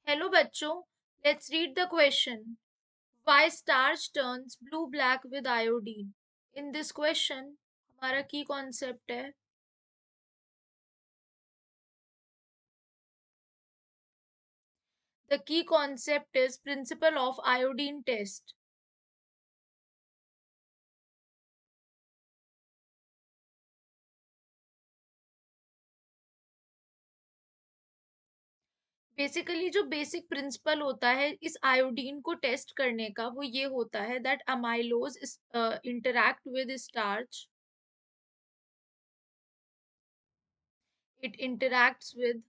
Hello बच्चों, let's read the question. Why starch turns blue black with iodine? In this question हमारा key concept है. The key concept is principle of iodine test. Basically जो basic principle होता है इस iodine को test करने का वो ये होता है that amylose interact with starch. It interacts with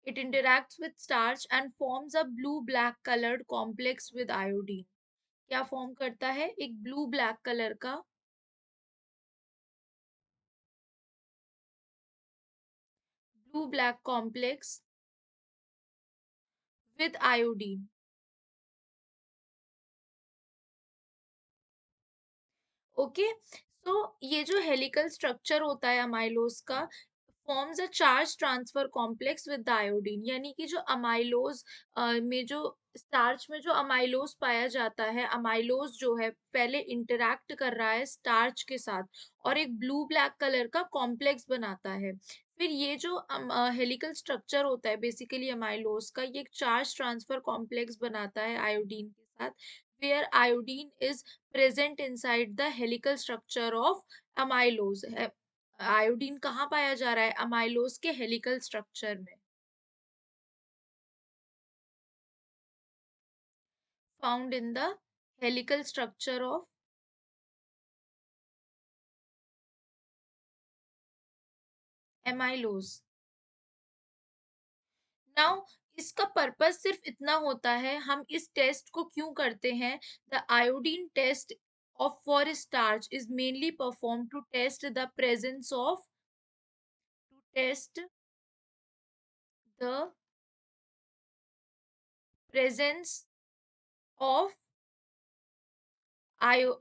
It interacts with starch and forms a blue black colored complex with iodine. क्या फॉर्म करता है? एक ब्लू ब्लैक कलर का blue black complex with iodine. Okay, तो ये जो helical structure होता है अमाइलोज का forms a charge transfer complex with iodine. यानी कि जो अमाइलोज में जो स्टार्च में जो अमाइलोज पाया जाता है, अमाइलोज जो है पहले इंटरैक्ट कर रहा है स्टार्च के साथ और एक ब्लू ब्लैक कलर का कॉम्प्लेक्स बनाता है. फिर ये जो हेलिकल स्ट्रक्चर होता है बेसिकली अमाइलोज का, ये एक चार्ज ट्रांसफर कॉम्प्लेक्स बनाता है आयोडीन के साथ, where iodine is present inside the helical structure of amylose. Iodine कहाँ पाया जा रहा है? अमाइलोज के हेलिकल स्ट्रक्चर में. Found in the helical structure of amylose. Now इसका पर्पस सिर्फ इतना होता है, हम इस टेस्ट को क्यों करते हैं? The iodine test of for starch is mainly performed to test the presence of to test the presence of io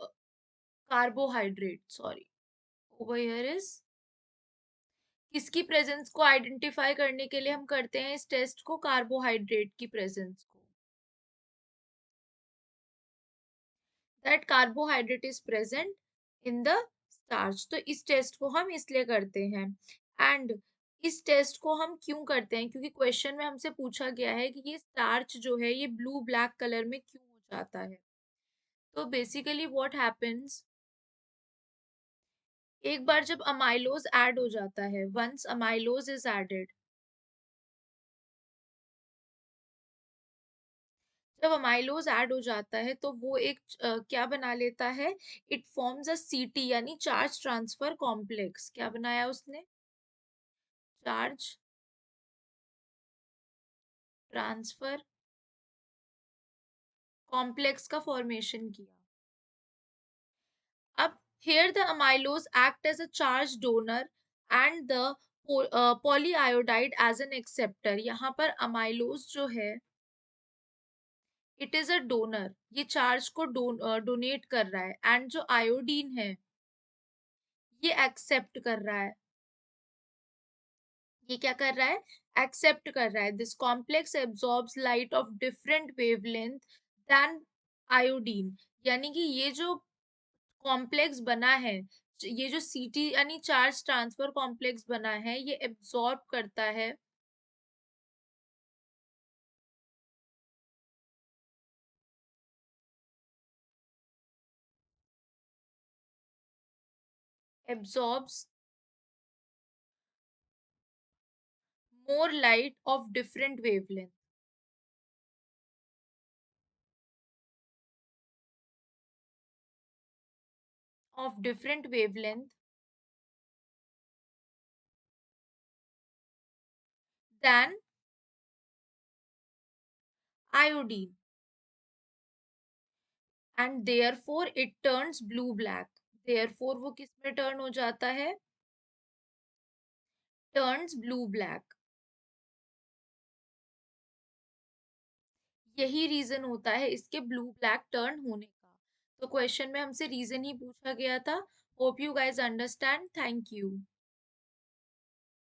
carbohydrate. Sorry, over here is किसकी प्रेजेंस को आइडेंटिफाई करने के लिए हम करते हैं इस टेस्ट को? कार्बोहाइड्रेट की प्रेजेंस को. That carbohydrate is present in the starch. तो इस टेस्ट को हम इसलिए करते हैं. एंड इस टेस्ट को हम क्यों करते हैं? क्योंकि क्वेश्चन में हमसे पूछा गया है कि ये स्टार्च जो है ये ब्लू ब्लैक कलर में क्यों हो जाता है. तो बेसिकली व्हाट हैपेंस, एक बार जब अमाइलोज ऐड हो जाता है, वंस अमाइलोज इज एडेड, जब अमाइलोज ऐड हो जाता है तो वो एक क्या बना लेता है? इट फॉर्म्स अ सीटी यानी चार्ज ट्रांसफर कॉम्प्लेक्स. क्या बनाया उसने? चार्ज ट्रांसफर कॉम्प्लेक्स का फॉर्मेशन किया. अब here the amylose act as a charge donor and the polyiodide as an acceptor. यहाँ पर अमाइलोज जो है इट इज अ डोनर, ये चार्ज को डोनेट कर रहा है. एंड जो आयोडीन है ये एक्सेप्ट कर रहा है. ये क्या कर रहा है? एक्सेप्ट कर रहा है. This complex absorbs light of different wavelength than iodine. यानी कि ये जो कॉम्प्लेक्स बना है, ये जो सीटी यानी चार्ज ट्रांसफर कॉम्प्लेक्स बना है, ये एब्जॉर्ब करता है, absorbs more light of different wavelength, of different wavelength than iodine. And therefore it turns blue black. Therefore वो किस में टर्न हो जाता है? Turns blue black. यही रीजन होता है इसके ब्लू ब्लैक टर्न होने का. तो क्वेश्चन में हमसे रीजन ही पूछा गया था. Hope you guys understand. Thank you.